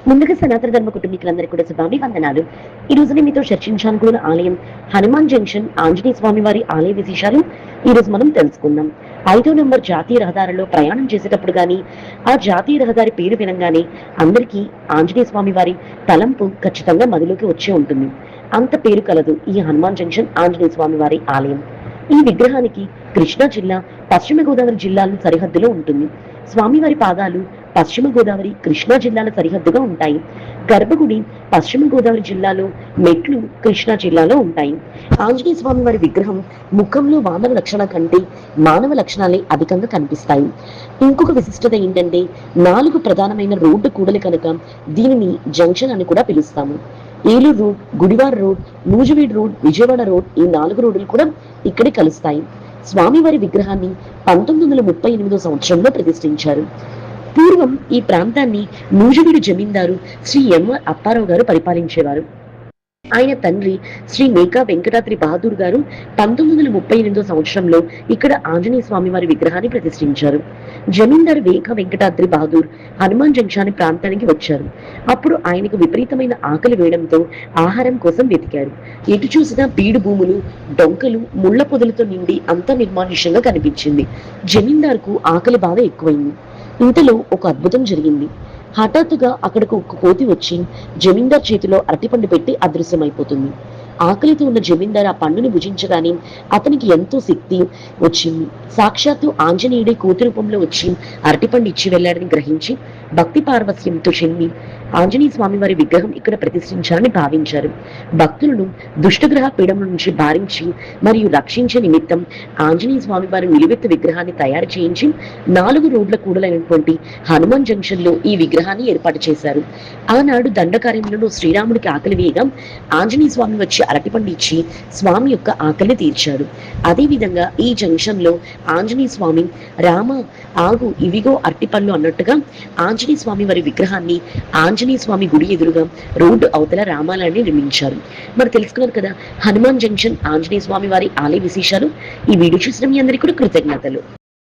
ముందుగా సనాతన ధర్మ కుటుంబీకులందరికీ కూడా శుభాభివందనాలు. ఈ రోజు నేను మీతో చర్చించాలనుకున్న ఆలయం హనుమాన్ జంక్షన్ ఆంజనేయ స్వామి వారి ఆలయ విశేషాలు ఈ రోజు మనం తెలుసుకుందాం. 5వ నంబర్ జాతీయ రహదారిలో ప్రయాణం చేసేటప్పుడు గానీ, ఆ జాతీయ రహదారి పేరు వినంగానే అందరికీ ఆంజనేయ స్వామి వారి తలంపు ఖచ్చితంగా మదిలోకి వచ్చే ఉంటుంది. అంత పేరు కలదు ఈ హనుమాన్ జంక్షన్ ఆంజనేయ స్వామి వారి ఆలయం. ఈ విగ్రహానికి కృష్ణా జిల్లా, పశ్చిమ గోదావరి జిల్లాల సరిహద్దులో ఉంటుంది. స్వామివారి పాదాలు పశ్చిమ గోదావరి, కృష్ణా జిల్లాల సరిహద్దుగా ఉంటాయి. గర్భగుడి పశ్చిమ గోదావరి జిల్లాలో, మెట్లు కృష్ణా జిల్లాలో ఉంటాయి. ఆంజనేయ స్వామి వారి విగ్రహం ముఖంలో వానర లక్షణం కంటే మానవ లక్షణాలే అధికంగా కనిపిస్తాయి. ఇంకొక విశిష్టత ఏంటంటే 4 ప్రధానమైన రోడ్డు కూడలి కనుక దీనిని జంక్షన్ అని కూడా పిలుస్తాము. Eluru road, Gudivada road, Nuzvid road, Vijayawada road, ఈ 4 రోడ్లు కూడా ఇక్కడే కలుస్తాయి. స్వామివారి విగ్రహాన్ని 1938 సంవత్సరంలో ప్రతిష్ఠించారు. పూర్వం ఈ ప్రాంతాన్ని నూజివీడు జమీందారు శ్రీ ఎంఆర్ అప్పారావు గారు పరిపాలించేవారు. ఆయన తండ్రి శ్రీ మేకా వెంకటాద్రి బహదూర్ గారు 1938 సంవత్సరంలో ఇక్కడ ఆంజనేయ స్వామి వారి విగ్రహాన్ని ప్రతిష్ఠించారు. జమీందారు మేకా వెంకటాద్రి బహదూర్ హనుమాన్ జంక్షన్ ప్రాంతానికి వచ్చారు. అప్పుడు ఆయనకు విపరీతమైన ఆకలి వేయడంతో ఆహారం కోసం వెతికారు. ఎటు చూసినా బీడు భూములు, డొంకలు, ముళ్ల పొదలతో నిండి అంతా నిర్మానుష్యంగా కనిపించింది. జమీందార్కు ఆకలి బాధ ఎక్కువైంది. ఇంతలో ఒక అద్భుతం జరిగింది. హఠాత్తుగా అక్కడికి ఒక కోతి వచ్చి జమీందార్ చేతిలో అరటిపండు పెట్టి అదృశ్యమైపోతుంది. ఆకలితో ఉన్న జమీందార్ ఆ పండుని భుజించగానే అతనికి ఎంతో శక్తి వచ్చింది. సాక్షాత్తు ఆంజనేయుడే కోతి రూపంలో వచ్చి అరటిపండు ఇచ్చి వెళ్లాడని గ్రహించి భక్తి పార్వస్యంతో చెంది ఆంజనేయ స్వామి వారి విగ్రహం ఇక్కడ ప్రతిష్ఠించాలని భావించారు. భక్తులను దుష్టగ్రహ పీడం నుంచి భారించి మరియు రక్షించే నిమిత్తం ఆంజనేయ స్వామి వారి నిలువెత్తు విగ్రహాన్ని తయారు చేయించి 4 రోడ్ల కూడలైనటువంటి హనుమాన్ జంక్షన్ లో ఈ విగ్రహాన్ని ఏర్పాటు చేశారు. ఆనాడు దండకార్యంలో శ్రీరాముడికి ఆకలి వేయగా ఆంజనేయ స్వామి వచ్చి అరటిపండు ఇచ్చి స్వామి యొక్క ఆకలిని తీర్చాడు. అదేవిధంగా ఈ జంక్షన్ లో ఆంజనేయ స్వామి రామ ఆగు ఇవిగో అరటిపళ్ళు అన్నట్టుగా ఆంజనేయ స్వామి వారి విగ్రహాన్ని ఆంజనేయ స్వామి గుడి ఎదురుగా రోడ్డు అవతల రామాలయాన్ని నిర్మించారు. మరి తెలుసుకున్నారు కదా హనుమాన్ జంక్షన్ ఆంజనేయ స్వామి వారి ఆలయ విశేషాలు. ఈ వీడియో చూసిన మీ అందరికీ కూడా కృతజ్ఞతలు.